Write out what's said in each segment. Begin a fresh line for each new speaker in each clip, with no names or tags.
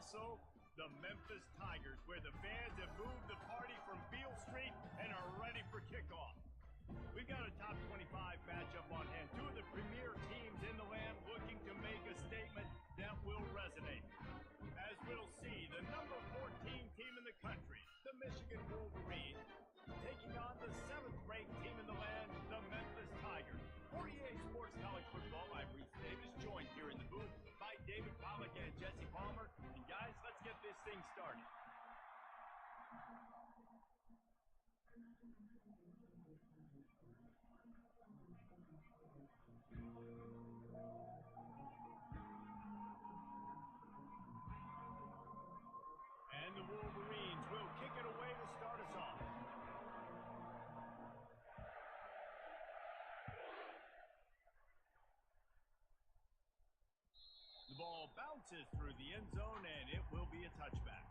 also the Memphis Tigers, where the fans have moved the party from Beale Street and are ready for kickoff. We've got a top 25 matchup on hand. Two of the premier teams in the land looking to make a statement that will resonate. As we'll see, the number 14 team in the country, the Michigan Wolverines, taking on the 7th-ranked team in the land, the Memphis Tigers. 48 Sports College Football, I'm Reese Davis, joined here in the booth by David Pollack and Jesse Palmer. And guys, let's get this thing started. And the Wolverines will kick it away to start us off. The ball bounces through the end zone, and it will be a touchback.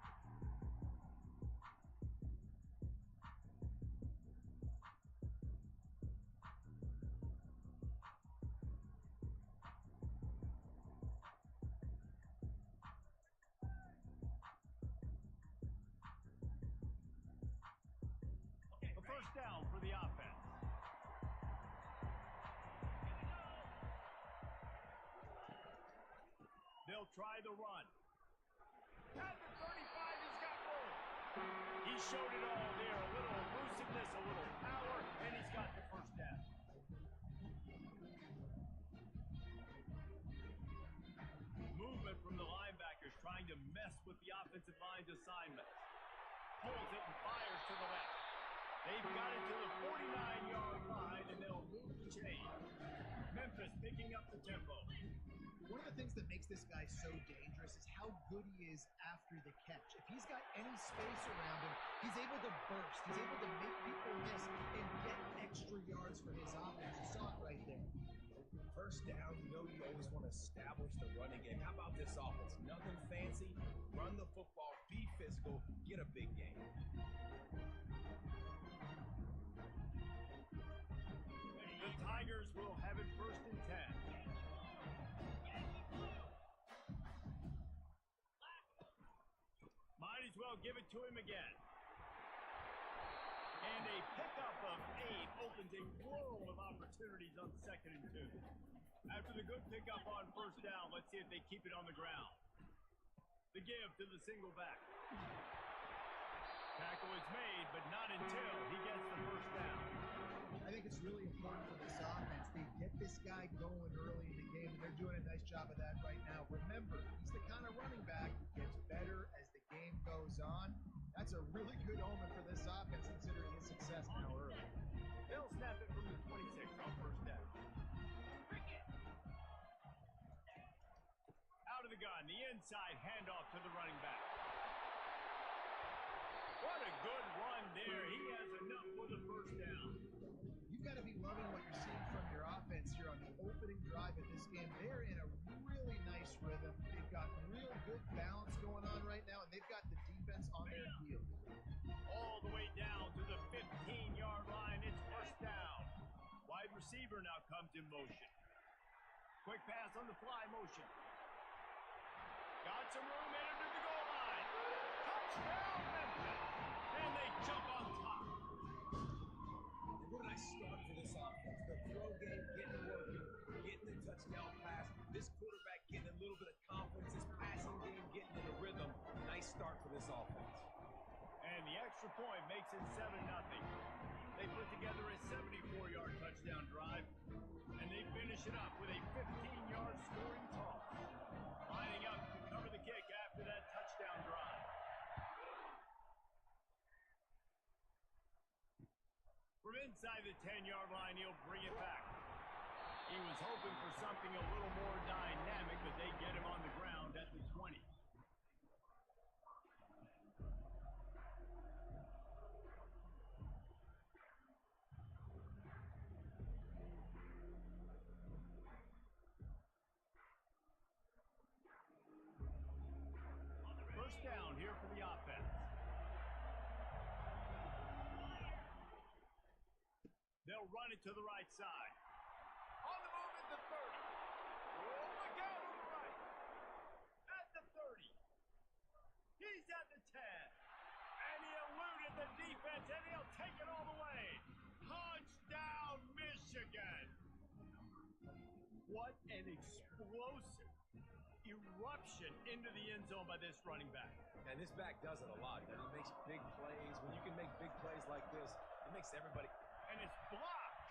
A first down for the offense. They'll try the run. At the 35, he's got room. He showed it all there. A little elusiveness, a little power, and he's got the first down. Movement from the linebackers trying to mess with the offensive line's assignment. Pulls it and fires to the left. They've got it to the 49-yard line, and they'll move the chain. Memphis picking up the tempo.
One of the things that makes this guy so dangerous is how good he is after the catch. If he's got any space around him, he's able to burst. He's able to make people miss and get extra yards for his offense. You saw it right there.
First down, you know you always want to establish the running game. How about this offense? Nothing fancy. Run the football, be physical, get a big game.
The Tigers will have it first and 10. Might as well give it to him again. And a pickup of 8 opens a world of opportunities on 2nd and 2. After the good pickup on first down, let's see if they keep it on the ground. The give to the single back. Tackle is made, but not until he gets the first down.
I think it's really important for this offense. They get this guy going early in the game, and they're doing a nice job of that right now. Remember, he's the kind of running back who gets better as the game goes on. That's a really good omen for this offense, considering his success now early.
They'll snap it from the 26 on first down. Out of the gun, the inside handoff to the running back. What a good run there. He has enough for the first down.
You've got to be loving what you're seeing from your offense here on the opening drive of this game. They're in a really nice rhythm. They've got real good balance going on right now, and they've got the defense on their heels.
All the way down to the 15-yard line. It's first down. Wide receiver now comes in motion. Quick pass on the fly motion. Got some room, entered the goal line. Touchdown, Memphis. And they jump on top.
What a nice start for this offense. The throw game getting working, getting the touchdown pass. This quarterback getting a little bit of confidence. His passing game getting in a rhythm. Nice start for this offense.
And the extra point makes it 7-0. They put together a 74-yard touchdown drive, and they finish it up with a 15-yard scoring toss. Lining up to cover the kick after that touchdown drive. From inside the 10-yard line, he'll bring it back. He was hoping for something a little more dynamic, but they get him on the ground at the 20. First down here for the offense. They'll run it to the right side. On the move at the 30. Oh, look out on the right. At the 30. the defense, and he'll take it all the way. Touchdown, Michigan! What an explosive eruption into the end zone by this running back.
And this back does it a lot. He makes big plays. When you can make big plays like this, it makes everybody...
And it's blocked.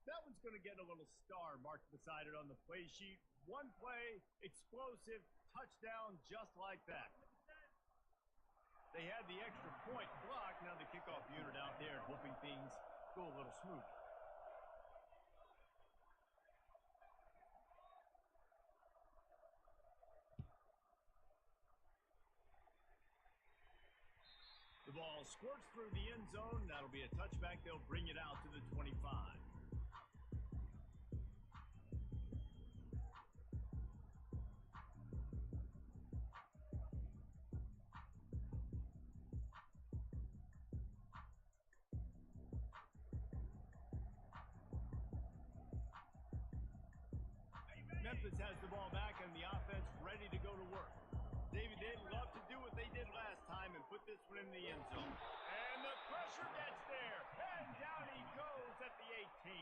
That one's going to get a little star marked beside it on the play sheet. One play, explosive, touchdown, just like that. They had the extra point blocked. Now the kickoff unit out there hoping things go a little smooth. The ball squirts through the end zone. That'll be a touchback. They'll bring it out to the 25. Memphis has the ball back and the offense ready to go to work. David, they'd love to do what they did last time and put this one in the end zone. And the pressure gets there. And down he goes at the 18.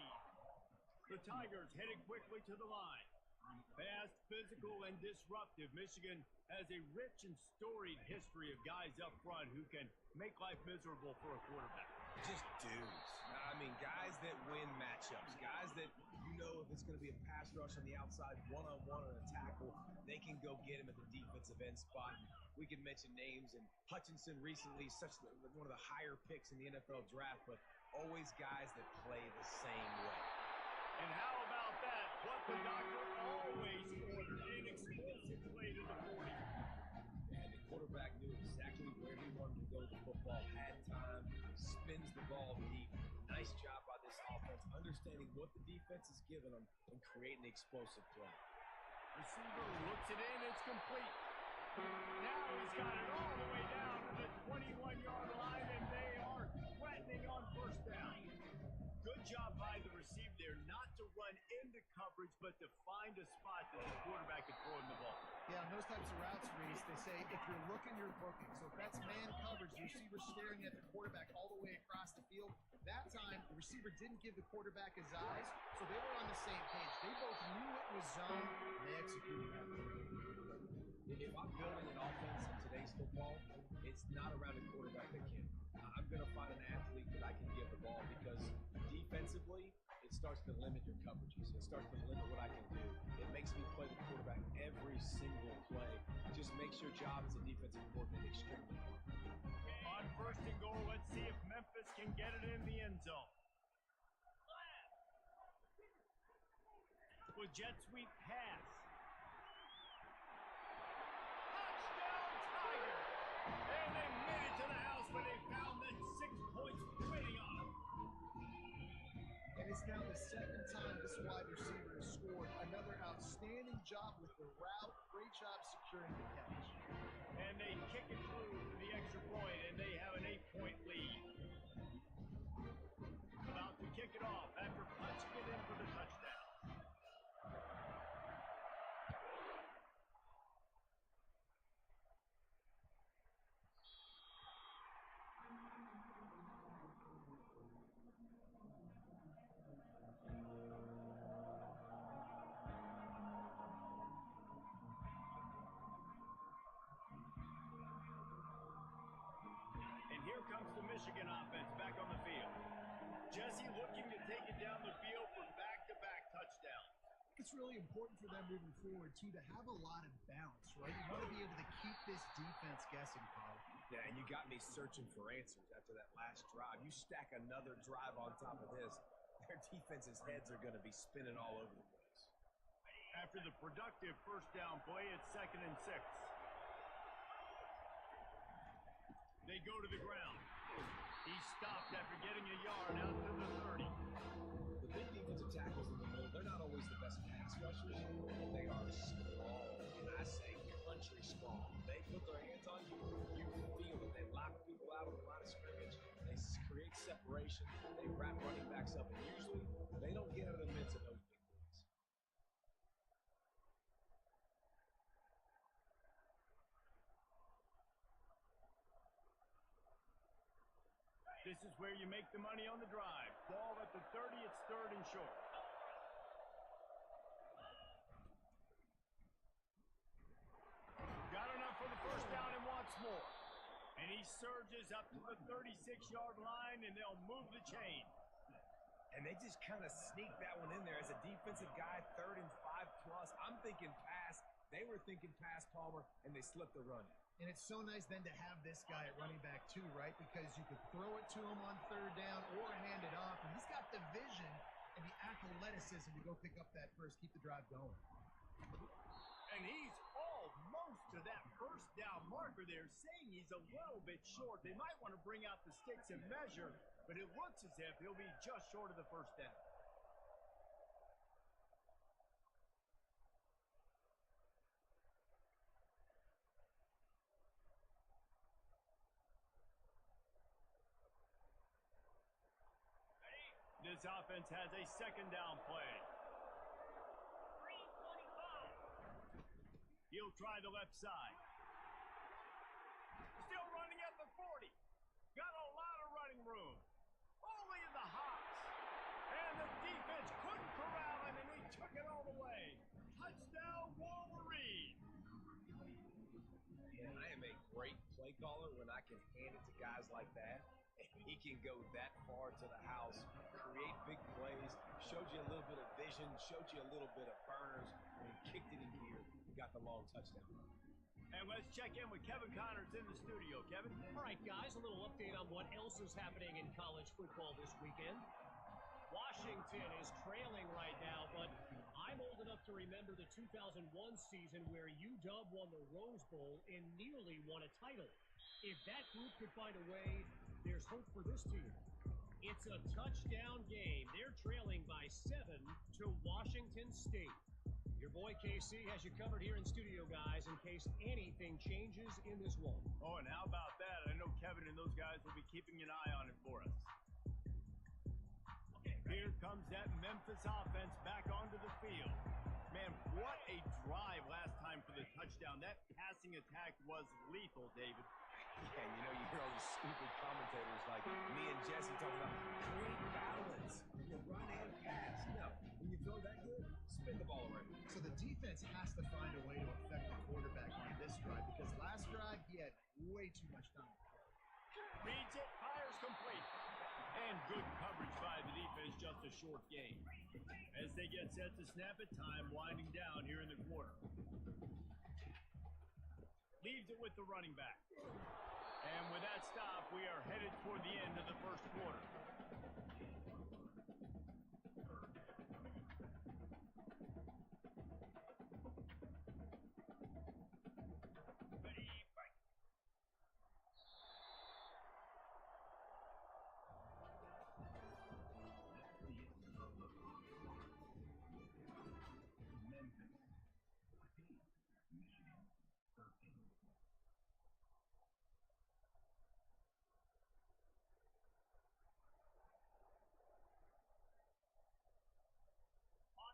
The Tigers headed quickly to the line. Fast, physical, and disruptive. Michigan has a rich and storied history of guys up front who can make life miserable for a quarterback.
Just dudes. I mean, guys that win matchups. Guys that, you know, if it's going to be a pass rush on the outside, one-on-one or a tackle, they can go get him at the defensive end spot. We can mention names, and Hutchinson recently, one of the higher picks in the NFL draft, but always guys that play the same way.
And how about that? What the doctor always ordered, an explosive play to the 40.
And the quarterback knew exactly where he wanted to go with the football, had time, spins the ball deep. Nice job by this offense, understanding what the defense is giving them and creating the explosive play.
Receiver looks it in, it's complete. Now he's got it all the way down to the 21-yard line, and they are threatening on first down. Good job by the receiver there, not to run into coverage, but to find a spot that the quarterback can throw him the ball.
Yeah, on those types of routes, Reese, they say if you're looking, you're booking. So if that's man coverage, the receiver's staring at the quarterback all the way across the field. That time, the receiver didn't give the quarterback his eyes, so they were on the same page. They both knew it was zone, and they executed that.
If I'm building an offense in today's football, it's not around a quarterback that can. I'm going to find an athlete that I can give the ball, because defensively, it starts to limit your coverages. It starts to limit what I can do. It makes me play the quarterback every single play. It just makes your job as a defensive coordinator extremely hard.
On first and goal, let's see if Memphis can get it in the end zone. With jet sweep pass. Touchdown, Tiger! And they made it to the house where they found that 6 points waiting on them.
And it's now the second time this wide receiver has scored. Another outstanding job with the route. Great job securing the catch.
And they kick it through to the extra point, and they have an 8-point lead. About to kick it off after punching it in for the touchdown. Here comes the Michigan offense back on the field. Jesse looking to take it down the field for back-to-back touchdowns.
It's really important for them moving forward, too, to have a lot of bounce, right? You want to be able to keep this defense guessing, Paul.
Yeah, and you got me searching for answers after that last drive. You stack another drive on top of this, their defense's heads are going to be spinning all over the place.
After the productive first down play, it's 2nd and 6. They go to the ground. He stopped after getting a yard out to the 30.
The big defensive tackles in the middle, they're not always the best pass rushers, but they are strong. And I say country strong. They put their hands on you, you feel it. They lock people out on the line of scrimmage. They create separation. They wrap running backs up, and usually they don't get out of the midst of those big boys.
This is where you make the money on the drive. Ball at the 30, it's third and short. Got enough for the first down and wants more. And he surges up to the 36-yard line, and they'll move the chain.
And they just kind of sneak that one in there as a defensive guy, 3rd and 5+. I'm thinking pass. They were thinking pass, Palmer, and they slipped the run.
And it's so nice then to have this guy at running back too, right? Because you could throw it to him on 3rd down or hand it off. And he's got the vision and the athleticism to go pick up that first, keep the drive going.
And he's almost to that first down marker there, saying he's a little bit short. They might want to bring out the sticks and measure, but it looks as if he'll be just short of the first down. This offense has a second down play. He'll try the left side. Still running at the 40. Got a lot of running room. Only in the hops. And the defense couldn't corral him, and he took it all the way. Touchdown, Wolverine.
And I am a great play caller when I can hand it to guys like that. He can go that far to the house, create big plays, showed you a little bit of vision, showed you a little bit of burners, and kicked it in here and got the long touchdown.
And let's check in with Kevin Connors in the studio. Kevin?
All right, guys, a little update on what else is happening in college football this weekend. Washington is trailing right now, but I'm old enough to remember the 2001 season where UW won the Rose Bowl and nearly won a title. If that group could find a way, there's hope for this team. It's a touchdown game. They're trailing by 7 to Washington State. Your boy KC has you covered here in studio, guys, in case anything changes in this one.
Oh, and how about that? I know Kevin and those guys will be keeping an eye on it for us. Here comes that Memphis offense back onto the field. Man, what a drive last time for the touchdown. That passing attack was lethal, David.
Yeah, you know, you hear all these stupid commentators like me and Jesse talking about great balance when you run and pass. No, when you throw that good, spin the ball around.
So the defense has to find a way to affect the quarterback on this drive because last drive he had way too much time.
Reads it, fires complete. And good coverage by the defense, just a short game. As they get set to snap it, time winding down here in the quarter. Leaves it with the running back. And with that stop, we are headed toward the end of the first quarter.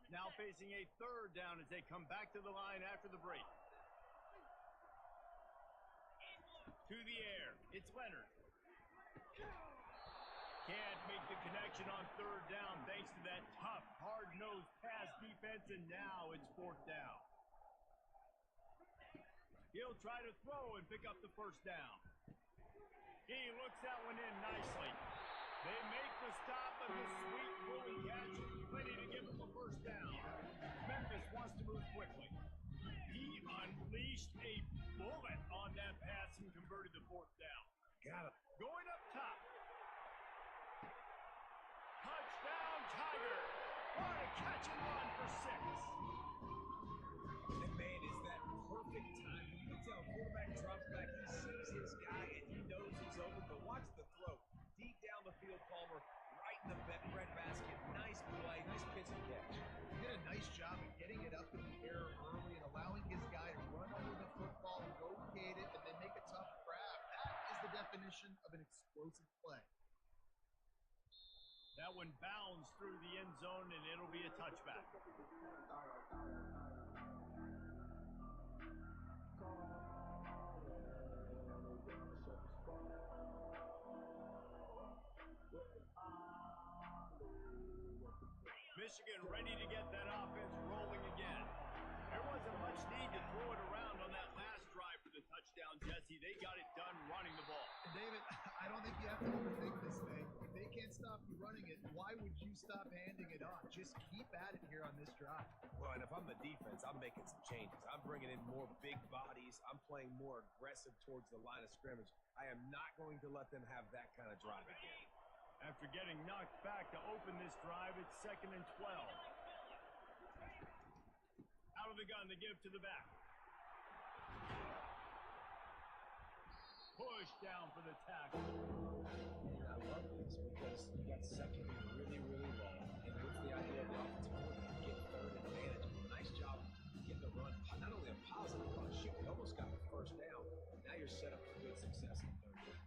Now facing a third down as they come back to the line after the break. To the air, it's Leonard. Can't make the connection on third down thanks to that tough, hard-nosed pass defense, and now it's fourth down. He'll try to throw and pick up the first down. He looks that one in nicely. They make the stop of the sweet throwing catch, ready to give him a first down. Memphis wants to move quickly. He unleashed a bullet on that pass and converted the fourth down.
Got it.
Going up top. Touchdown, Tiger. What a catch and run for 6.
And man, is that perfect time. You can tell quarterback drops back, he sees his guy, and he knows he's open, but watch the throw. Deep down the field, Palmer, right in the bread basket. Nice play, nice pitch and catch.
He did a nice job of getting it up in the air early and allowing his guy to run over the football, locate it, and then make a tough grab. That is the definition of an explosive play.
That one bounds through the end zone, and it'll be a touchback. Michigan ready to get that offense rolling again. There wasn't much need to throw it around on that last drive for the touchdown, Jesse. They got it done running the ball.
And David, I don't think you have to overthink this thing. If they can't stop you running it, why would you stop handing it off? Just keep at it here on this drive.
Well, and if I'm the defense, I'm making some changes. I'm bringing in more big bodies. I'm playing more aggressive towards the line of scrimmage. I am not going to let them have that kind of drive again.
After getting knocked back to open this drive, it's 2nd and 12. Out of the gun, they give to the back. Push down for the tackle.
And I love this because you got second and really, really long. And what's the idea of the offensive coordinator? Get third advantage. Nice job getting the run. Not only a positive run, shoot, you almost got the first down. Now you're set up for good success in third down.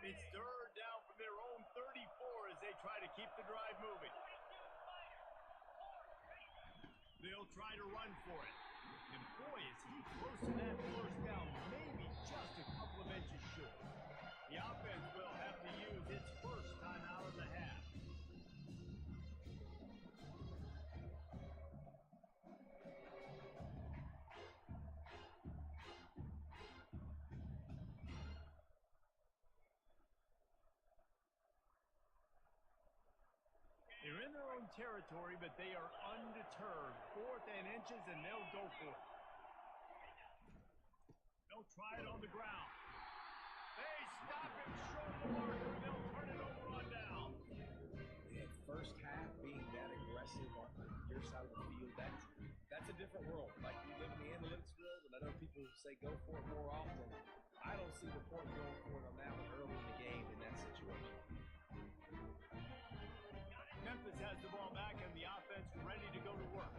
It's third down from their own 34 as they try to keep the drive moving. They'll try to run for it. And boy, is he close to that first down, maybe just a couple of inches short. The offense will have to use its first time out of the half. They're in their own territory, but they are undeterred. 4th and inches, and they'll go for it. They'll try it on the ground. They stop him short of the marker. They'll turn it over on down.
And first half being that aggressive on your side of the field, that's a different world. Like, we live in the analytics world, and I know people say go for it more often. I don't see the point going for it on that one early in the game in that situation.
Memphis has the ball back and the offense ready to go to work.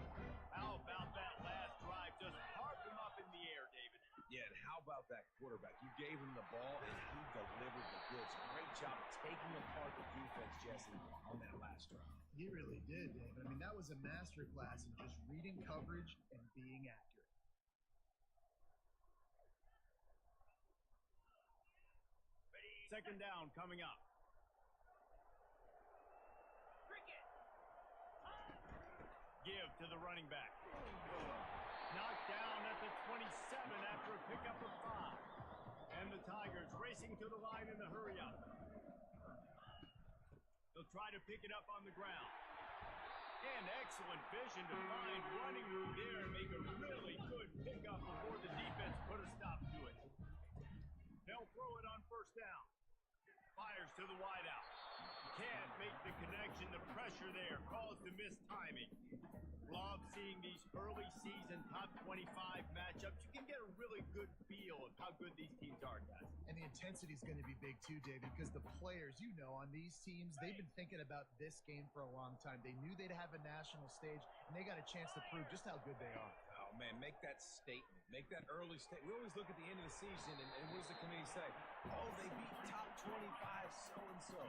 How about that last drive? Just carved them up in the air, David.
Yeah, and how about that quarterback? You gave him the ball, and he delivered the goods. Great job taking apart the defense, Jesse, on that last drive.
He really did, David. I mean, that was a masterclass in just reading coverage and being accurate.
Second down coming up. Give to the running back. Knocked down at the 27 after a pickup of 5. And the Tigers racing to the line in the hurry-up. They'll try to pick it up on the ground. And excellent vision to find running room there and make a really good pickup before the defense put a stop to it. They'll throw it on first down. Fires to the wideout. Can't make the connection. The pressure there caused the missed timing. Love seeing these early season top 25 matchups. You can get a really good feel of how good these teams are, guys.
And the intensity is going to be big too, David, because the players, you know, on these teams, they've been thinking about this game for a long time. They knew they'd have a national stage, and they got a chance to prove just how good they are.
Oh, man, make that statement. Make that early statement. We always look at the end of the season, and what does the committee say? Oh, they beat top 25 so-and-so.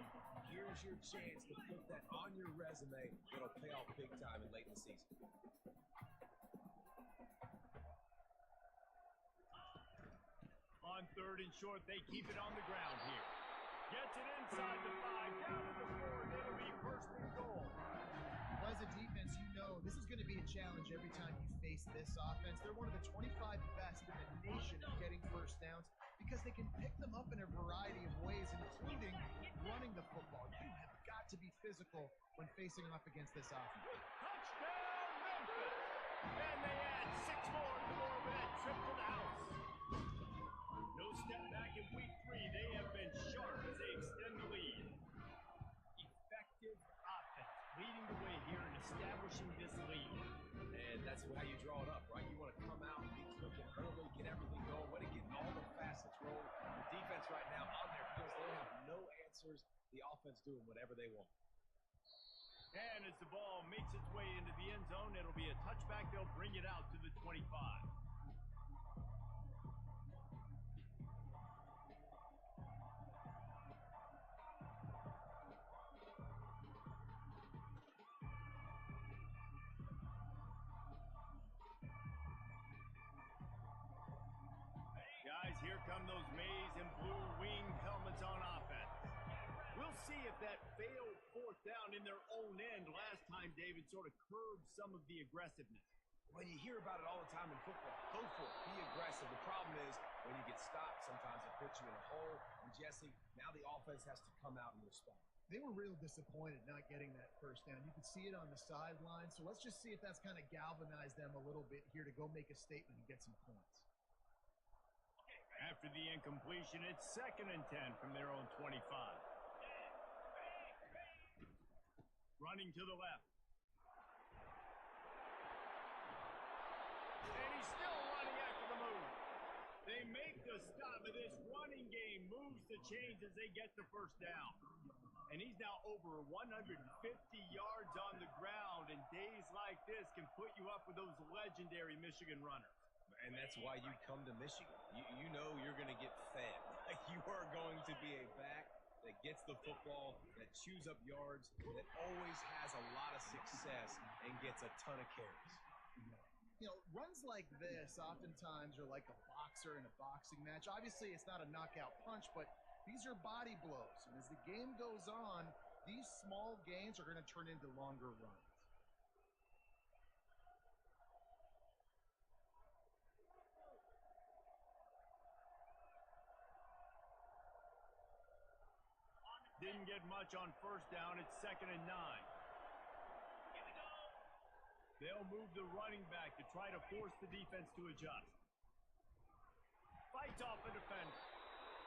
Here's your chance to put that on your resume. It'll pay off big time in late in the season.
On third and short, they keep it on the ground here. Gets it inside the 5, down to the 4, and it'll be first and goal.
Well, as a defense, you know this is going to be a challenge every time you face this offense. They're one of the 25 best in the nation at getting first downs because they can pick them up in a variety of ways, including running the football. You have got to be physical when facing off against this offense.
Touchdown, Memphis! And they add 6 more to that trip to the house. No step back in week 3. They have been sharp as they extend the lead. Effective offense leading the way here and establishing this lead.
And that's how you draw it up, right? You want to come out, be clicking early, get everything going, want to get all the facets rolling. The defense right now on their heels, they have no answers. The offense doing whatever they want.
And as the ball makes its way into the end zone, it'll be a touchback. They'll bring it out to the 25. Guys, here come those maize and blue winged helmets on offense. We'll see if that in their own end last time, David, sort of curbed some of the aggressiveness.
Well, you hear about it all the time in football. Go for it. Be aggressive. The problem is when you get stopped, sometimes it puts you in a hole. And, Jesse, now the offense has to come out and respond.
They were real disappointed not getting that first down. You could see it on the sideline. So let's just see if that's kind of galvanized them a little bit here to go make a statement and get some points.
After the incompletion, it's 2nd and 10 from their own 25. Running to the left. And he's still running after the move. They make the stop, but this running game moves the chains as they get the first down. And he's now over 150 yards on the ground, and days like this can put you up with those legendary Michigan runners.
And that's why you come to Michigan. You know you're going to get fed. Like, you are going to be a back that gets the football, that chews up yards, that always has a lot of success and gets a ton of carries.
You know, runs like this oftentimes are like a boxer in a boxing match. Obviously, it's not a knockout punch, but these are body blows. And as the game goes on, these small gains are going to turn into longer runs.
Didn't get much on first down. It's 2nd and 9. They'll move the running back to try to force the defense to adjust. Fights off a defender.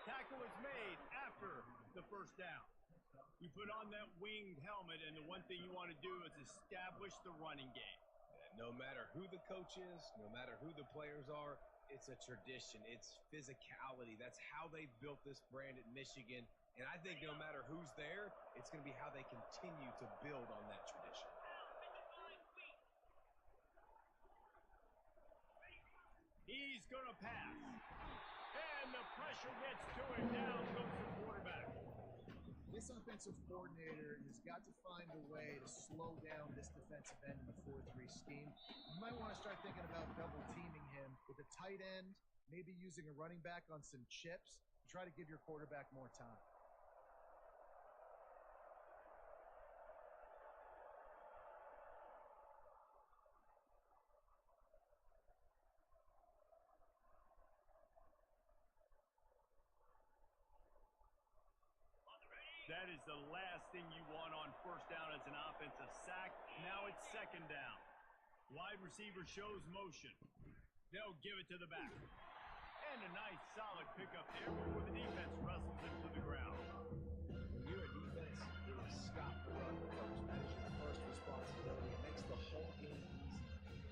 Tackle is made after the first down. You put on that winged helmet, and the one thing you want to do is establish the running game.
No matter who the coach is, no matter who the players are, it's a tradition. It's physicality. That's how they built this brand at Michigan. And I think no matter who's there, it's going to be how they continue to build on that tradition.
He's going to pass. And the pressure gets to him. Down goes the quarterback.
This offensive coordinator has got to find a way to slow down this defensive end in the 4-3 scheme. You might want to start thinking about double teaming him with a tight end, maybe using a running back on some chips to try to give your quarterback more time.
That is the last thing you want on first down as an offensive sack. Now it's 2nd down. Wide receiver shows motion. They'll give it to the back. And a nice solid pickup there before the defense wrestles him to the ground.
When you're a defense, you stop the run first. That is your first responsibility. It makes the whole game easy.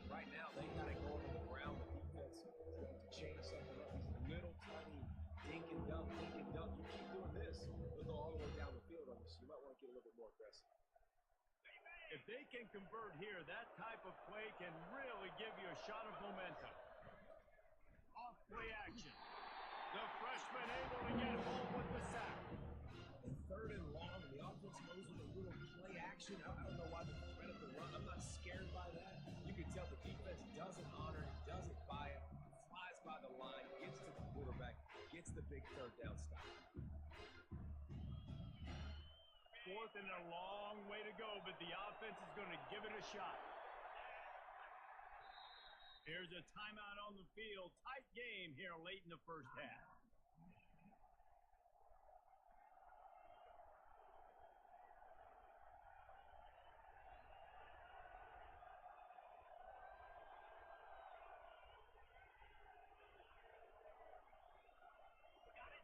Right now, they got to go over the ground. The defense is going to change something up. These little tiny dink and dunk, dink and dunk. You keep doing this, they'll go all the way down the field on you, so you might want to get a little bit more aggressive.
If they can convert here, that type of play can really give you a shot of momentum. Off play action. The freshman able to get home with the sack.
And 3rd and long, and the offense goes with a little play action. I don't know why they're threat of the run. I'm not scared by that. You can tell the defense doesn't honor it, doesn't buy it, flies by the line, gets to the quarterback, gets the big 3rd down stop.
4th and a long way to go, but the offense is going to give it a shot. Here's a timeout on the field. Tight game here late in the first half.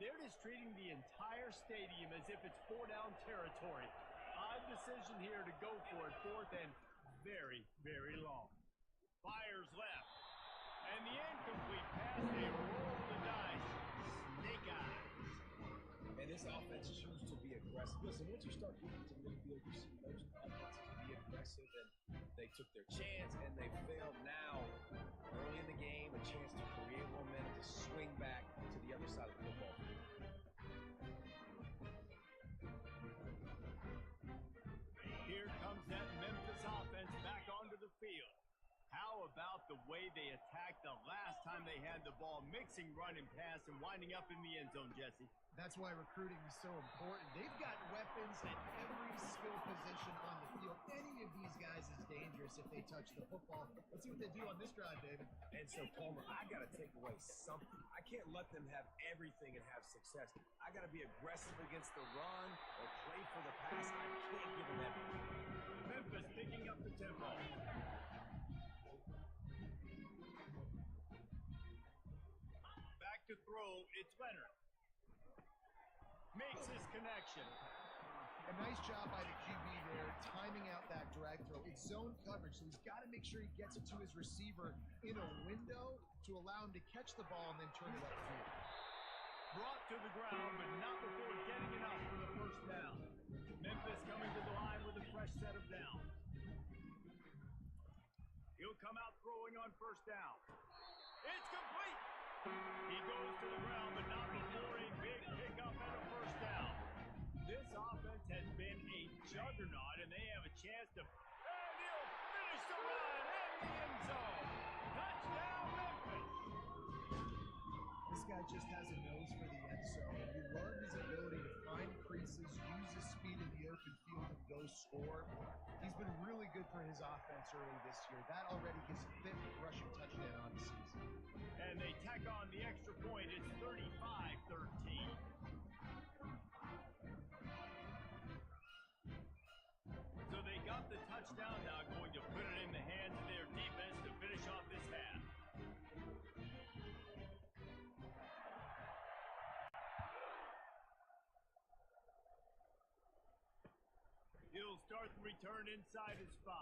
They're just treating the entire stadium as if it's 4-down territory. Odd decision here to go for it. 4th and very, very long. Fires left. And the incomplete pass, they roll the dice. Snake eyes.
And this offense chooses to be aggressive. Listen, once you start getting to midfield, you see most offenses be aggressive, and they took their chance, and they failed now. Early in the game, a chance to create momentum, to swing back to the other side of the football.
Here comes that Memphis offense back onto the field. How about the way they attacked the last time they had the ball, mixing run and pass and winding up in the end zone, Jesse.
That's why recruiting is so important. They've got weapons at every skill position on the field. Any of these guys is dangerous if they touch the football. Let's see what they do on this drive, David.
And so, Palmer, I got to take away something. I can't let them have everything and have success. I got to be aggressive against the run or play for the pass. I can't give them everything.
Memphis picking up the tempo. Back to throw, it's Leonard. Makes his connection.
A nice job by the QB there, timing out that drag throw. It's zone coverage, so he's got to make sure he gets it to his receiver in a window to allow him to catch the ball and then turn it upfield.
Brought to the ground, but not before getting enough for the first down. Memphis coming to the line with a fresh set of downs. He'll come out throwing on first down. It's complete. He goes to the ground, but not before a big pickup and a first down. This offense has been a juggernaut, and they have a chance to... And he'll finish the run in the end zone. Touchdown, Memphis.
This guy just has a nose for the end zone. You love his ability to find creases, use his speed in the open field, and go score. He's been really good for his offense early this year. That already his 5th rushing touchdown on the season.
And they tack on the extra point. It's 35-13. So they got the touchdown, now going to put it in the hands of their defense to finish off this half. He'll start the return inside his 5.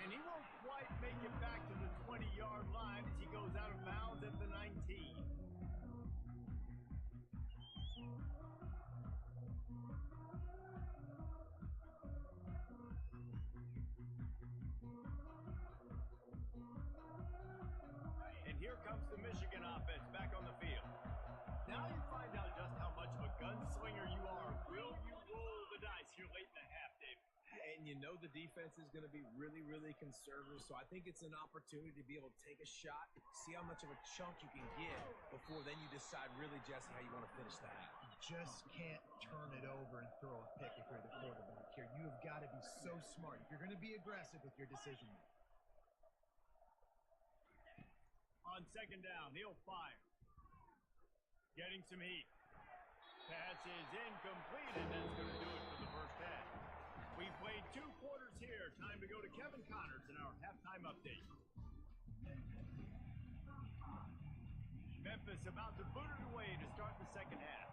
And he won't quite make it back to the 20-yard line as he goes out of bounds at the 19. And here comes the Michigan offense back on the field. Now you find out just how much of a gunslinger you are. Will you roll the dice here late in the half, David?
And you know the defense is going to be really, really conservative, so I think it's an opportunity to be able to take a shot, see how much of a chunk you can get before then you decide really, Jesse, how you want to finish the half.
You just can't turn it over and throw a pick if you're the quarterback here. You have got to be so smart. If you're going to be aggressive with your decision making.
On second down, he'll fire. Getting some heat. Pass is incomplete, and that's going to do it for the first half. We've played 2 quarters here. Time to go to Kevin Connors in our halftime update. Memphis about to boot it away to start the second half.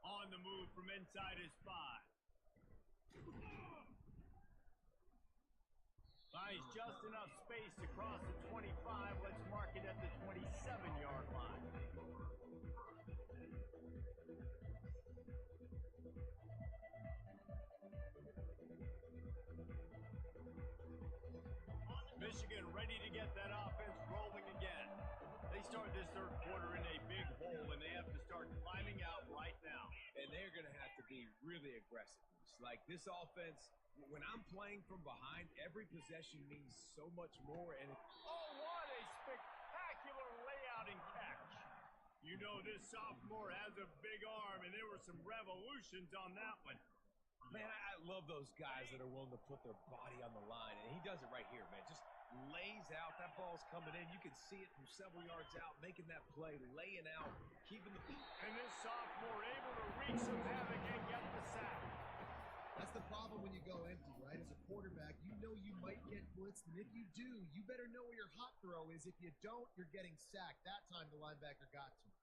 On the move from inside his 5. Buys just enough space to cross the 25. Let's mark it at the 27-yard line. Michigan ready to get that offense rolling again. They start this third quarter in a big hole, and they have to start climbing out right now.
And they're going to have to be really aggressive. Like this offense, when I'm playing from behind, every possession means so much more. And
oh, what a spectacular layout and catch. You know this sophomore has a big arm, and there were some revolutions on that one.
Man, I love those guys that are willing to put their body on the line, and he does it right here, man. Just lays out. That ball's coming in. You can see it from several yards out, making that play, laying out, keeping the...
And this sophomore able to wreak some havoc and get the sack.
That's the problem when you go empty, right? As a quarterback, you know you might get blitzed, and if you do, you better know where your hot throw is. If you don't, you're getting sacked. That time the linebacker got to him.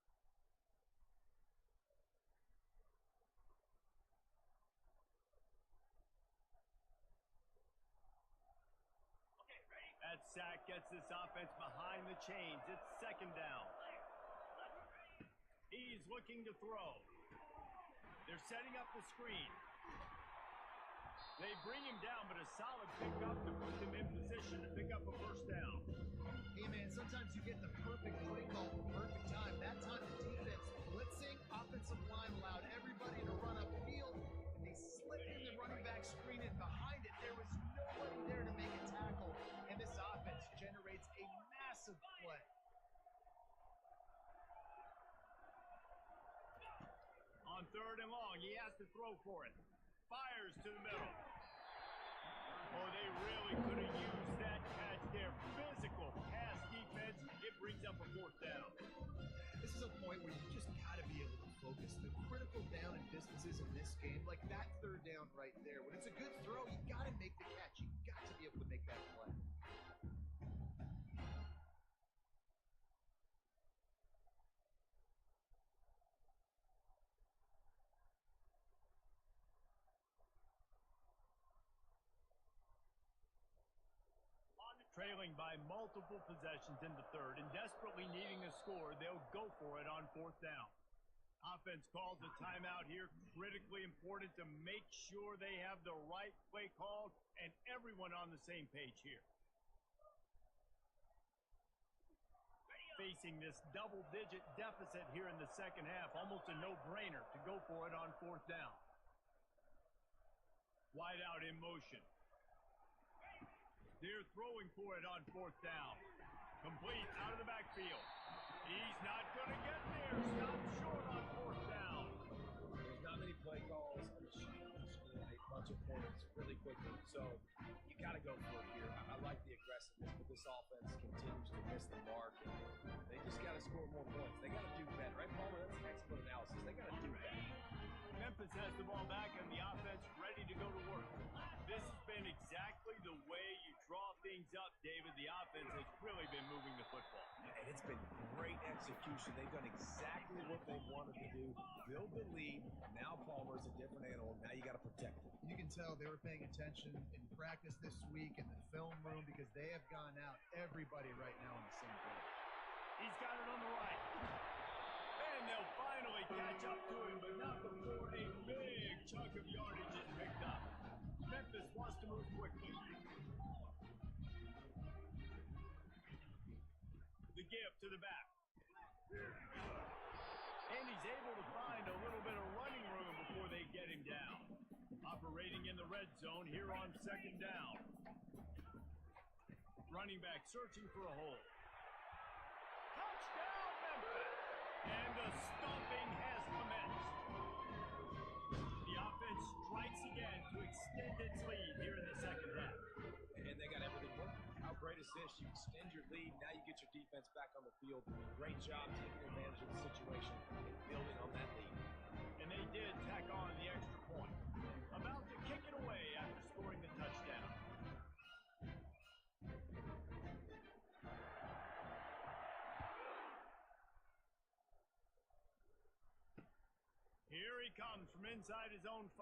That sack gets this offense behind the chains. It's second down. He's looking to throw. They're setting up the screen. They bring him down, but a solid pickup to put them in position to pick up a first down.
Hey, man, sometimes you get the perfect play call at the perfect time. That time the defense blitzing, offensive line allowed everybody
on 3rd and long. He has to throw for it. Fires to the middle. Oh, they really could have used that catch there. Physical pass defense. It brings up a 4th down.
This is a point where you just got to be able to focus. The critical down and distances in this game, like that 3rd down right there. When it's a good throw, you got to make the catch. You got to be able to make that play.
Trailing by multiple possessions in the 3rd and desperately needing a score, they'll go for it on 4th down. Offense calls a timeout here. Critically important to make sure they have the right play called and everyone on the same page here. Facing this double-digit deficit here in the 2nd half, almost a no-brainer to go for it on 4th down. Wide out in motion. They're throwing for it on 4th down. Complete out of the backfield. He's not going to get there. Stop short on 4th down.
There's not many play calls on the sheet. A bunch of points really quickly. So you got to go for it here. I like the aggressiveness, but this offense continues to miss the mark. They just got to score more points. They got to do better. Right, Palmer? That's an expert analysis. They got to do better.
Memphis has the ball back and the offense ready to go to work. This has been exactly the way you draw things up, David. The offense has really been moving the football.
And it's been great execution. They've done exactly what they wanted to do. Build the lead. Now Palmer's a different animal. Now you got to protect him.
You can tell they were paying attention in practice this week in the film room because they have gone out, everybody right now on the same page.
He's got it on the right. And they'll finally catch up to him, but not before a big chunk of yardage is picked up. Memphis wants to move quickly. The give to the back. And he's able to find a little bit of running room before they get him down. Operating in the red zone here on 2nd down. Running back searching for a hole. Touchdown, Memphis! And the stomping has commenced. The offense strikes again to extend its lead here in the 2nd half.
And they got everything working. How great is this? You extend your lead. Now you get your defense back on the field. Great job taking advantage of the situation and building on that lead.
And they did tack on the extra point. About to kick it away after scoring the touchdown. Here he comes from inside his own 5.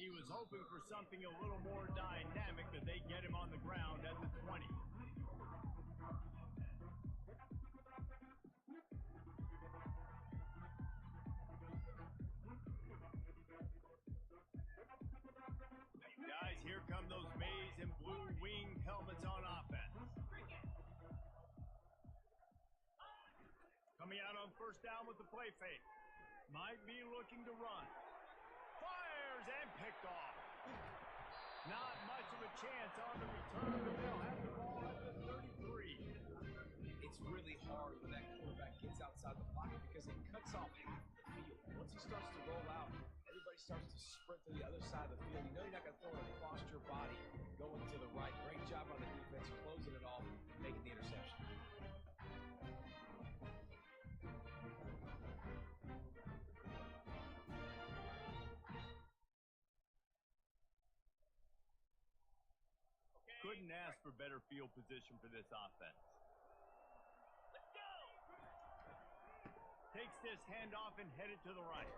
He was hoping for something a little more dynamic, but they get him on the ground at the 20. Guys, here come those maize and blue wing helmets on offense. Coming out on 1st down with the play fake. Might be looking to run. Fires and picked off. Not much of a chance on the return, but they'll have the ball at the 33.
It's really hard when that quarterback gets outside the pocket because it cuts off half the field. Once he starts to roll out, everybody starts to sprint to the other side of the field. You know you're not going to throw it across your body going to the right. Great job on the defense, closing it off, making the interception.
Couldn't ask for better field position for this offense. Let's go! Takes this handoff and headed to the right.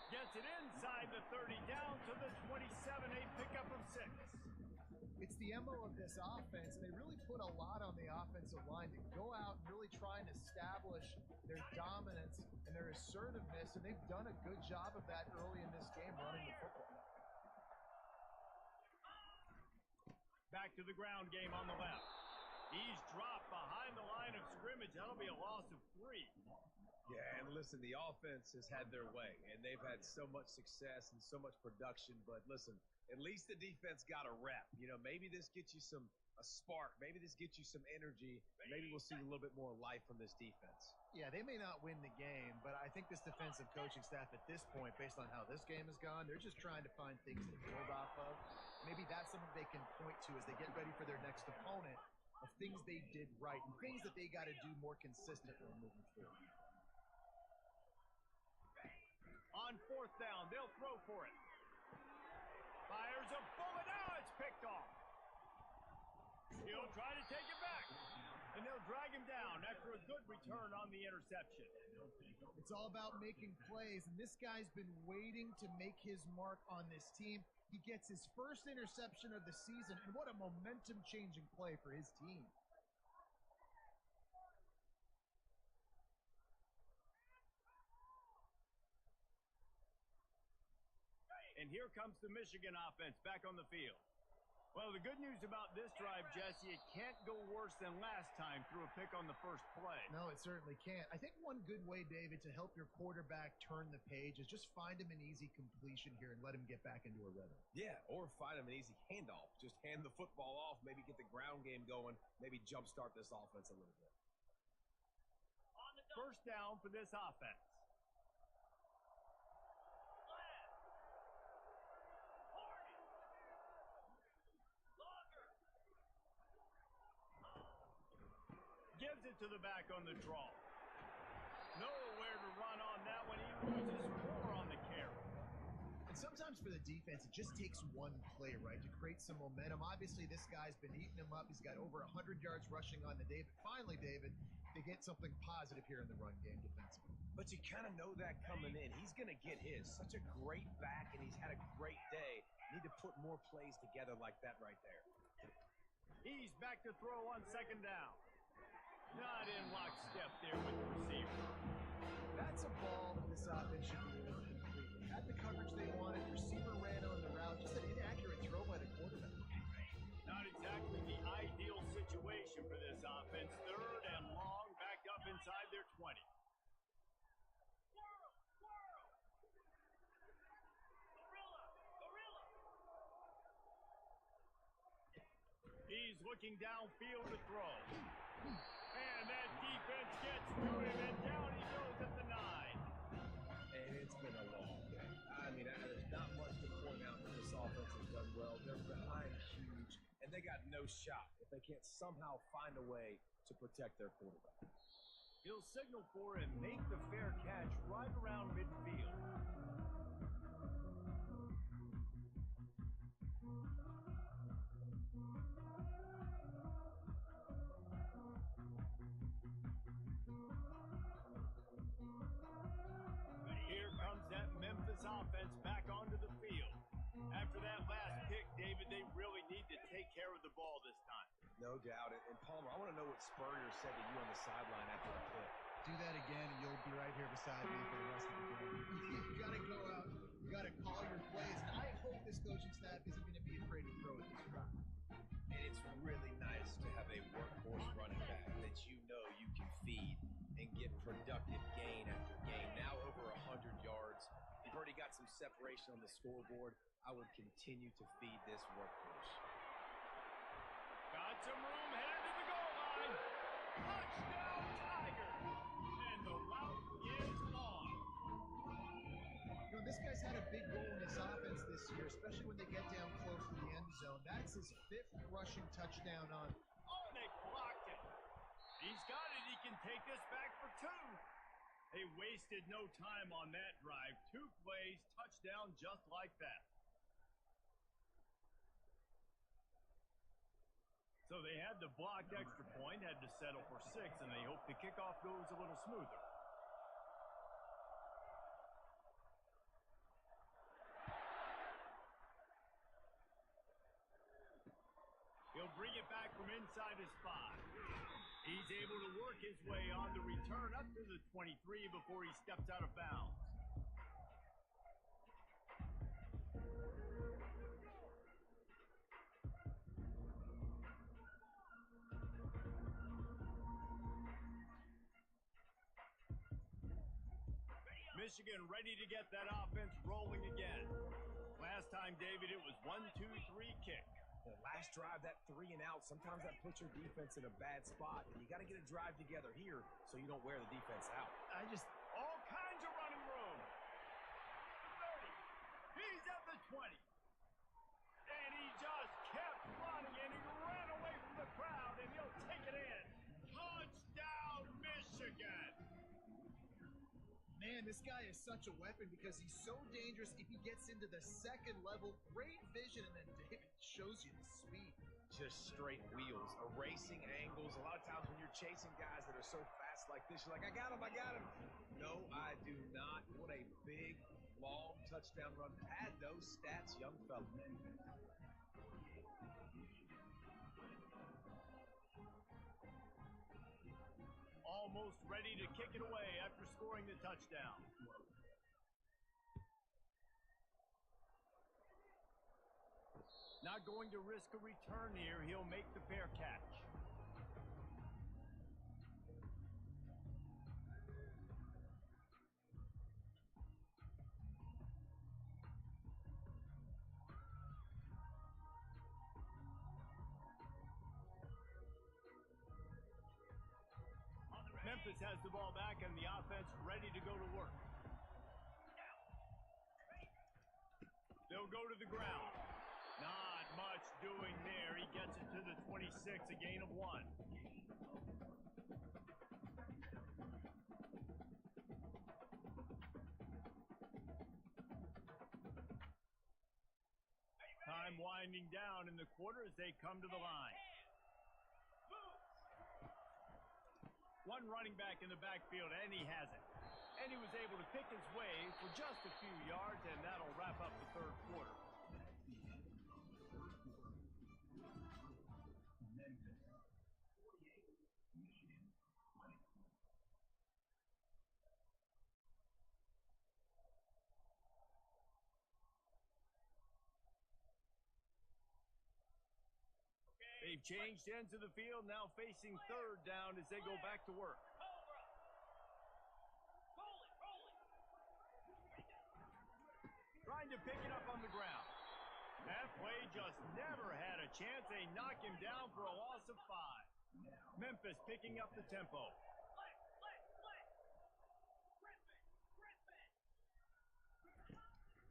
Gets it inside the 30, down to the 27, a pickup of 6.
It's the MO of this offense, and they really put a lot on the offensive line to go out and really try and establish their dominance and their assertiveness, and they've done a good job of that early in this game running the football.
Back to the ground game on the left. He's dropped behind the line of scrimmage. That'll be a loss of 3.
Yeah, and Listen, the offense has had their way, and they've had so much success and so much production. But listen, at least the defense got a rep. You know, maybe this gets you a spark. Maybe this gets you some energy. Maybe we'll see a little bit more life from this defense.
Yeah, they may not win the game, but I think this defensive coaching staff at this point, based on how this game has gone, they're just trying to find things to build off of. Maybe that's something they can point to as they get ready for their next opponent, of things they did right and things that they got to do more consistently moving forward.
On fourth down, they'll throw for it. Fires a bullet. Now it's picked off. He'll try to take it back. And they'll drag him down after a good return on the interception.
It's all about making plays, and this guy's been waiting to make his mark on this team. He gets his first interception of the season, and what a momentum-changing play for his team.
And here comes the Michigan offense back on the field. Well, the good news about this drive, Jesse, it can't go worse than last time through a pick on the first play.
No, it certainly can't. I think one good way, David, to help your quarterback turn the page is just find him an easy completion here and let him get back into a rhythm.
Yeah, or find him an easy handoff. Just hand the football off, maybe get the ground game going, maybe jumpstart this offense a little bit.
First down for this offense. Gives it to the back on the draw. Nowhere to run on that one. He loses 4 on the carry.
And sometimes for the defense, it just takes one play, right, to create some momentum. Obviously, this guy's been eating him up. He's got over 100 yards rushing on the day. But finally, David, they get something positive here in the run game defensively.
But you kind of know that coming in. He's going to get his. Such a great back, and he's had a great day. Need to put more plays together like that right there.
He's back to throw on second down. Not in lockstep there with the receiver.
That's a ball that this offense should be able to complete. They had the coverage they wanted. The receiver ran on the route. Just an inaccurate throw by the quarterback.
Not exactly the ideal situation for this offense. Third and long, back up inside their 20. He's looking downfield to throw. And that defense gets to him, and down he goes at the 9.
And it's been a long day. I mean, there's not much to point out that this offense has done well. They're behind huge, and they got no shot if they can't somehow find a way to protect their quarterback.
He'll signal for and make the fair catch right around midfield. Memphis offense back onto the field. After that last pick, David, they really need to take care of the ball this time.
No doubt. And Palmer, I want to know what Spurrier said to you on the sideline after the pick.
Do that again, and you'll be right here beside me for the rest of the game. You got to go out. You got to call your plays. And I hope this coaching staff isn't going to be afraid to throw at this point.
And it's really nice to have a workhorse running back that you know you can feed and get productive gain after gain. Now over 100 yards. You've already got some separation on the scoreboard. I would continue to feed this workhorse.
Got some room, headed to the goal line. Touchdown, Tigers! And the route is on.
You know, this guy's had a big role in this offense this year, especially when they get down close to the end zone. That's his 5th rushing touchdown on.
Oh, they blocked it. He's got it. He can take this back for 2. They wasted no time on that drive. 2 plays, touchdown just like that. So they had the blocked extra point, had to settle for 6, and they hope the kickoff goes a little smoother. He'll bring it back from inside his 5. He's able to work his way on the return up to the 23 before he steps out of bounds. Michigan ready to get that offense rolling again. Last time, David, it was 1-2-3 kick.
The last drive, that 3 and out, sometimes that puts your defense in a bad spot, and you got to get a drive together here so you don't wear the defense out.
All kinds of running room. 30. He's at the 20. And he just kept running, and he ran away from the crowd, and he'll take it in. Touchdown, Michigan.
Man, this guy is such a weapon because he's so dangerous if he gets into the second level. Great vision, and then David shows you the speed.
Just straight wheels, erasing angles. A lot of times when you're chasing guys that are so fast like this, you're like, I got him. No, I do not. What a big, long touchdown run. Pad those stats, young fella.
Almost ready to kick it away after scoring the touchdown. Not going to risk a return here. He'll make the fair catch. Memphis has the ball back and the offense ready to go to work. They'll go to the ground. Not much doing there. He gets it to the 26, a gain of 1. Time winding down in the quarter as they come to the line. One running back in the backfield, and he has it. And he was able to pick his way for just a few yards, and that'll wrap up the third quarter. They've changed ends of the field, now facing third down as they go back to work. Trying to pick it up on the ground. That play just never had a chance. They knock him down for a loss of 5. Memphis picking up the tempo.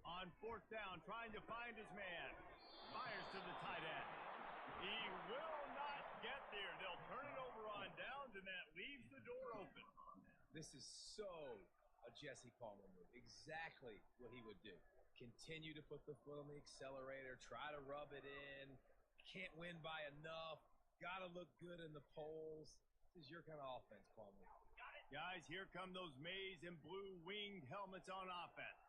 On fourth down, trying to find his man. Fires to the tight end. He will not get there. They'll turn it over on downs, and that leaves the door open.
This is so a Jesse Palmer move. Exactly what he would do. Continue to put the foot on the accelerator, try to rub it in. Can't win by enough. Got to look good in the polls. This is your kind of offense, Palmer.
Guys, here come those maize and blue winged helmets on offense.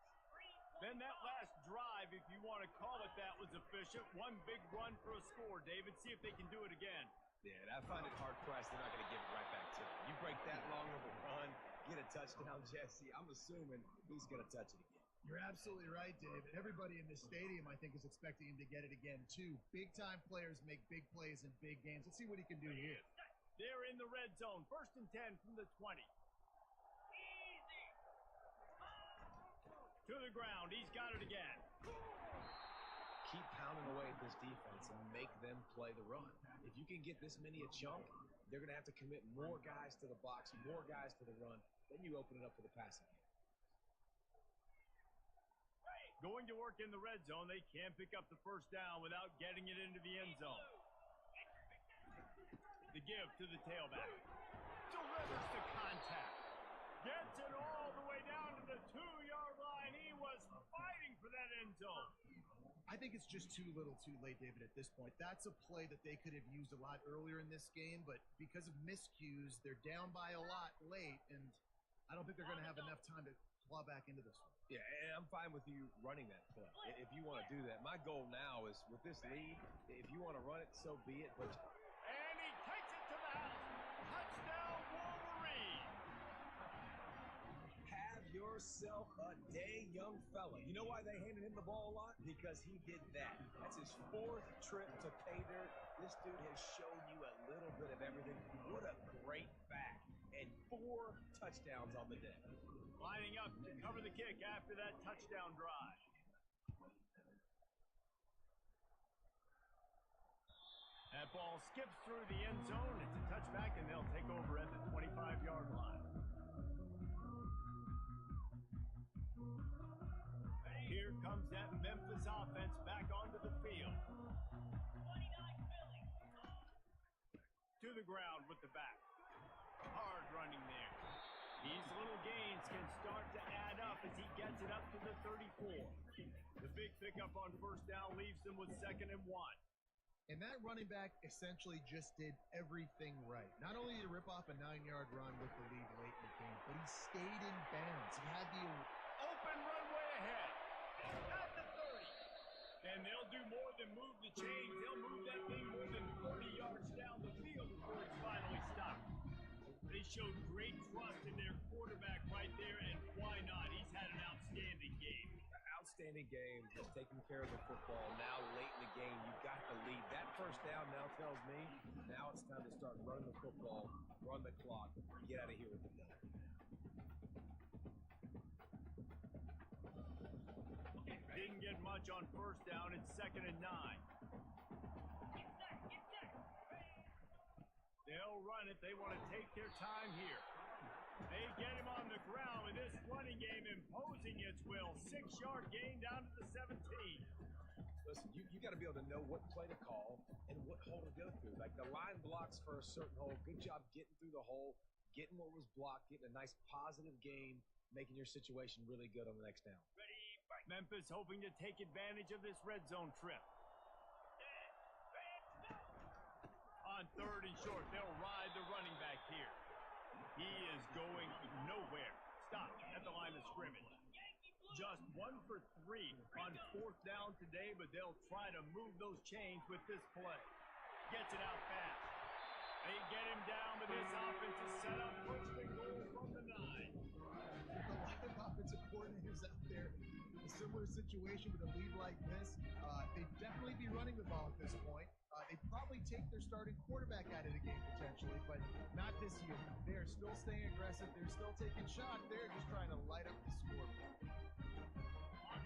Then that last drive, if you want to call it that, was efficient. One big run for a score, David. See if they can do it again.
Yeah, I find it hard-pressed they're not going to give it right back to him. You break that long of a run, get a touchdown, Jesse. I'm assuming he's going to touch it again.
You're absolutely right, David. Everybody in this stadium, I think, is expecting him to get it again, too. Big-time players make big plays in big games. Let's see what he can do here.
They're in the red zone. 1st and 10 from the 20. To the ground. He's got it again.
Keep pounding away at this defense and make them play the run. If you can get this many a chunk, they're going to have to commit more guys to the box, more guys to the run. Then you open it up for the passing game.
Going to work in the red zone. They can't pick up the first down without getting it into the end zone. The give to the tailback. Delivers the contact. Gets it all the way down to the 2-yard line. He was fighting for that end zone.
I think it's just too little too late, David, at this point. That's a play that they could have used a lot earlier in this game, but because of miscues, they're down by a lot late, and I don't think they're going to have enough time to claw back into this one.
Yeah, and I'm fine with you running that play if you want to do that. My goal now is with this lead, if you want to run it, so be it. But
and he takes it to the house. Touchdown, Wolverine.
Have yourself a day, young fella. You know why they handed him the ball a lot? Because he did that. That's his 4th trip to pay dirt. This dude has shown you a little bit of everything. What a great back. And 4 touchdowns on the day.
Lining up to cover the kick after that touchdown drive. That ball skips through the end zone. It's a touchback, and they'll take over at the 25-yard line. Here comes that Memphis offense back onto the field. To the ground with the back. Hard running there. These little gains can start to add up as he gets it up to the 34. The big pickup on first down leaves them with 2nd and 1.
And that running back essentially just did everything right. Not only did he rip off a 9-yard run with the lead late in the game, but he stayed in bounds. He had the
open runway ahead. At the 30. And they'll do more than move the chains. They'll move that thing more than 40 yards down the field before it's finally stopped. They showed great trust in their quarterback right there, and why not? He's had an outstanding game.
Outstanding game, just taking care of the football. Now, late in the game, you've got the lead. That first down now tells me now it's time to start running the football, run the clock, get out of here with the ball.
Didn't get much on first down. It's 2nd and 9. They'll run it. They want to take their time here. They get him on the ground with this running game imposing its will. 6-yard gain down to the 17.
Listen, you got to be able to know what play to call and what hole to go through. Like the line blocks for a certain hole. Good job getting through the hole, getting what was blocked, getting a nice positive gain, making your situation really good on the next down.
Memphis hoping to take advantage of this red zone trip. On 3rd and short, they'll ride the running back here. He is going nowhere. Stop at the line of scrimmage. Just 1 for 3 on 4th down today, but they'll try to move those chains with this play. Gets it out fast. They get him down, but this offense is set up 1st and goal from the 9.
A lot of offensive coordinators out there in a similar situation with a lead like this. They'd definitely be running the ball at this point. They'd probably take their starting quarterback out of the game potentially, but not this year. They're still staying aggressive. They're still taking shots. They're just trying to light up the scoreboard.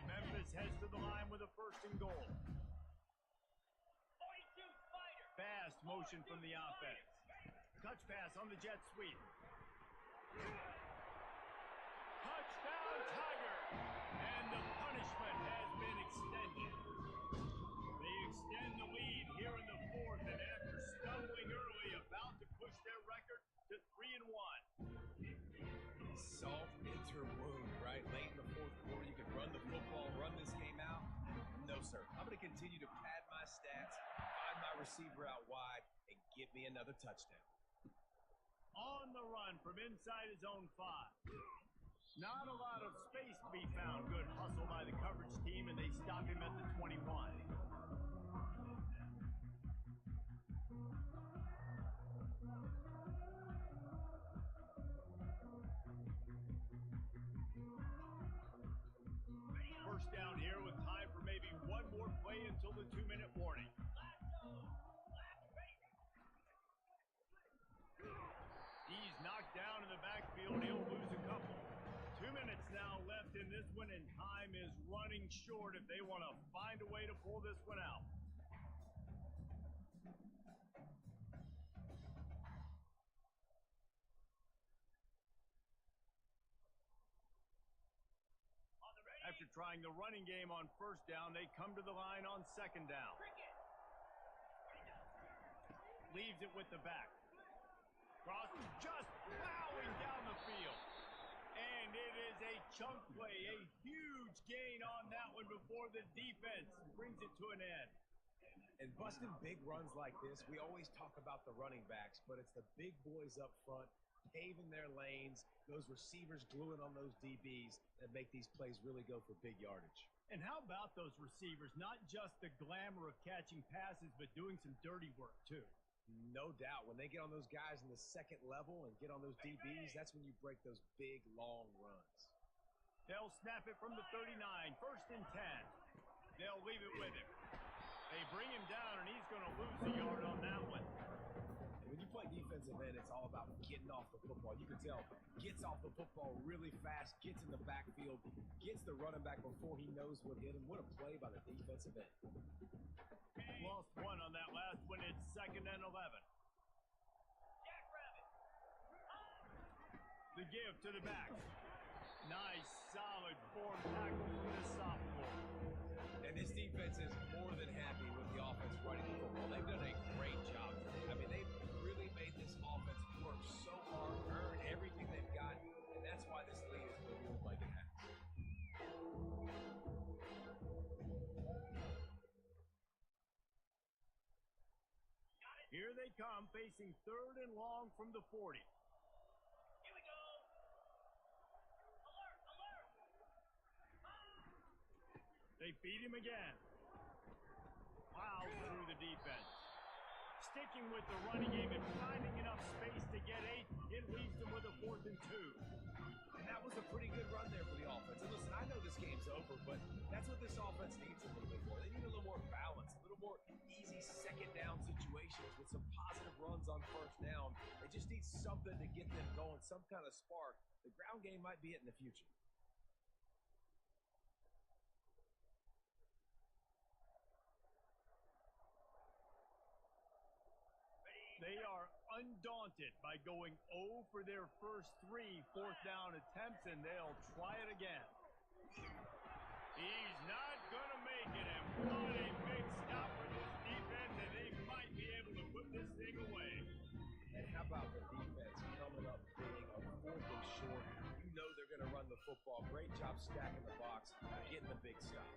Memphis heads to the line with a 1st and goal. Fast motion from the offense. Touch pass on the jet sweep. Touchdown, Tiger! And the punishment has been extended. They extend the lead here in the 4th, and after stumbling early, about to push their record to 3-1.
Salt into her wound, right? Late in the 4th quarter, you can run the football, run this game out. No, sir. I'm going to continue to pad my stats, find my receiver out wide, and get me another touchdown.
On the run from inside his own 5. Not a lot of space to be found. Good hustle by the coverage team, and they stop him at the 21. First down here with time for maybe one more play until the 2-minute warning. He's knocked down in the backfield. He'll lose a couple. 2 minutes now left in this one, and time is running short if they want to find a way to pull this one out. After trying the running game on first down, they come to the line on 2nd down. Leaves it with the back. Cross just plowing down the field. And it is a chunk play, a huge gain on that one before the defense brings it to an end.
And busting big runs like this, we always talk about the running backs, but it's the big boys up front, paving their lanes, those receivers gluing on those DBs that make these plays really go for big yardage.
And how about those receivers? Not just the glamour of catching passes, but doing some dirty work too.
No doubt. When they get on those guys in the 2nd level and get on those DBs, that's when you break those big, long runs.
They'll snap it from the 39, 1st and 10. They'll leave it with him. They bring him down, and he's going to lose a yard on that one.
And when you play defensive end, it's all about getting off the football. You can tell, gets off the football really fast, gets in the back. the running back before he knows what hit him. What a play by the defensive end.
Lost one on that last one. It's 2nd and 11. The give to the back. Nice, solid form tackle from this sophomore.
And this defense is more than happy with the offense running the football. They've done a great job today. I mean, they've really made this offense work so hard, earn everything they've got, and that's why this lead has been moved like it has.
Here they come, facing 3rd and long from the 40. They beat him again. Plows through the defense. Sticking with the running game and finding enough space to get 8. It leaves them with a 4th and 2.
And that was a pretty good run there for the offense. And listen, I know this game's over, but that's what this offense needs a little bit more. They need a little more balance, a little more easy 2nd down situations with some positive runs on 1st down. They just need something to get them going, some kind of spark. The ground game might be it in the future.
They are undaunted by going 0 for their first 3 4th down attempts, and they'll try it again. He's not going to make it, and what a big stop for this defense, and they might be able to put this thing away.
And how about the defense coming up big on 4th and short? You know they're going to run the football. Great job stacking the box, getting the big stop.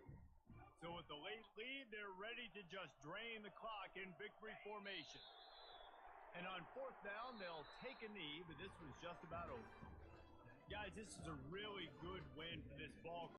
So with the late lead, they're ready to just drain the clock in victory formation. And on 4th down, they'll take a knee, but this was just about over. Guys, this is a really good